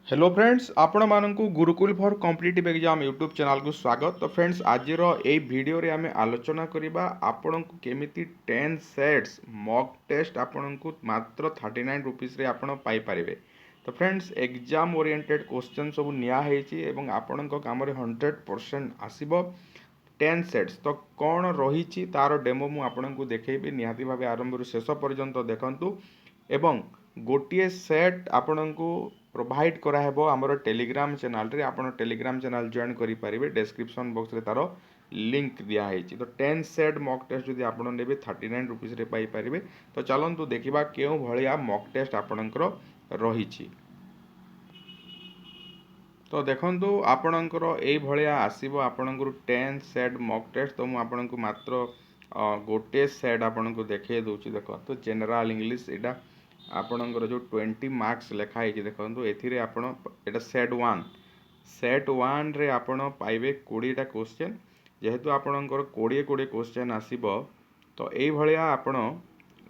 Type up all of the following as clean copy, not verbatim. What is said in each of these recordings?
Hello friends आपण मानकु Gurukul for competitive exam YouTube channel को स्वागत। तो फ्रेंड्स आज ए वीडियो रे आमे आलोचना करिबा आपण को केमिति 10 सेट्स मॉक टेस्ट आपण को मात्र 39 रुपीस रे आपण पाई परिबे। तो फ्रेंड्स एग्जाम ओरिएंटेड क्वेश्चन सब निया हेची एवं आपण को काम रे 100% आसीबो 10 सेट्स। तो कौन रही तार डेमो मु आपण को देखैबी, निहाती भाबे आरंभ रु शेष पर्यंत देखंतु एवं गोटे सेट आपण को प्रोवाइड कराहेबो आमर टेलीग्राम चैनल रे। आपण टेलीग्राम चैनल जॉइन करि परिबे, डिस्क्रिप्शन बॉक्स रे तार लिंक दिया हेची। तो 10 सेट मॉक टेस्ट जदि आपण नेबे 39 रुपीस रे पाई परिबे। तो चलंतु देखिबा केउ भलिया मॉक टेस्ट आपणकर रहिची। तो देखंतु आपणकर एई भलिया आसीबो आपणकर 10 सेट मॉक टेस्ट। तो मु आपणको मात्र गोटे सेट आपणको देखे दउची। देखो तो जनरल इंग्लिश एटा आपणकर जो 20 मार्क्स लेखा है देखो एथिरे आपण एटा सेट 1 रे आपण पाइबे 20 टा क्वेश्चन। जेहेतु आपणकर 20 क्वेश्चन आसीबो तो एई भलिया आपण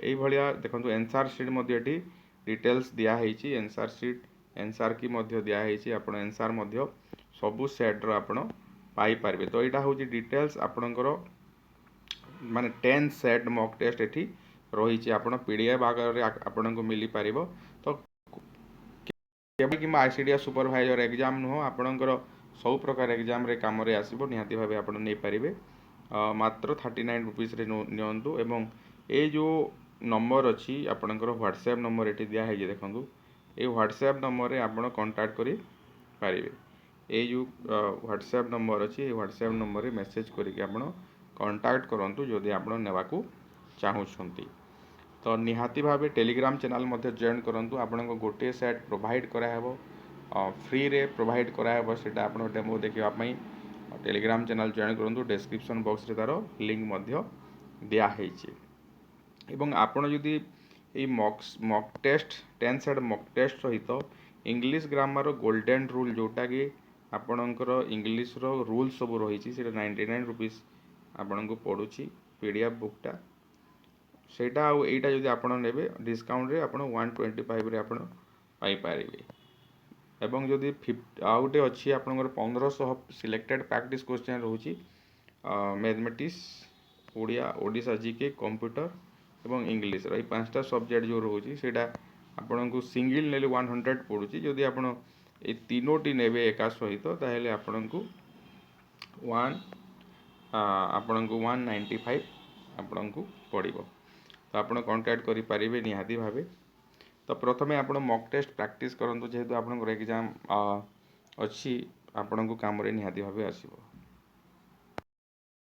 एई भलिया देखंतु आंसर शीट मध्ये एठी डिटेल्स दिया हेची। आंसर शीट आंसर की मध्ये दिया हेची। आपण आंसर मध्ये सबु सेट रो आपण पाई पारबे। तो एटा होची डिटेल्स आपणकर माने 10 सेट मॉक टेस्ट एठी रही। आपण पीडीएफ आगर आपन को मिली पारिबो। तो केबे कि आईसीडीएस सुपरवाइजर एग्जाम नुह आपणकर सब प्रकार एग्जाम रे काम रे आसीबो। निहाती भाबे आपण नै पारिबे। मात्र 39 रुपीस रे नियंतु एवं ए जो नंबर अछि आपणकर व्हाट्सएप नंबर एठी दिया है जे देखंतु ए व्हाट्सएप नंबर रे आपण कांटेक्ट करि पारिबे। ए जो व्हाट्सएप नंबर अछि ए व्हाट्सएप नंबर रे मेसेज करिके आपण कांटेक्ट करंतु जदि आपण नेबाकू चाहूछंती। तो निहाती भावे टेलीग्राम चैनल मध्य जॉइन करंतु। आपण को गोटे सेट प्रोवाइड कराहेबो, फ्री रे प्रोवाइड कराहेबो। सेटा आपण डेमो देखिबा पई टेलीग्राम चैनल जॉइन करंतु। डिस्क्रिप्शन बॉक्स रे तार लिंक मध्य दिया हेछि। एवं आपण जदि ए mock test 10 set mock test सहित इंग्लिश ग्रामर गोल्डन रूल जोटा कि आपणकर इंग्लिश रो रूल सब रही से 99 रुपीस आपण को पड़ुछि पीडीएफ बुकटा। सेटा एटा जदि आपण नेबे डिस्काउंट रे आपण 125 रे आपण पाई पारिबे। एवं जदि आउटे अछि आपनकर 1500 सिलेक्टेड प्रैक्टिस क्वेश्चन रहउछि mathematics, Odia, Odisha GK, computer एवं इंग्लिश रो पांचटा सब्जेक्ट जो रहउछि सेटा आपण को सिंगल नेले 100 पड़ुछि। जदि आपण ए तीनोटी नेबे एका सहित ताहेले आपण को 195 आपण को पड़िबो। तो आपण कांटेक्ट करि परिबे निहाती भाबे। तो प्रथमे आपण मॉक टेस्ट प्रैक्टिस करंतु जेहेतु आपण एग्जाम अछि आपण को काम रे निहाती भाबे आसीबो।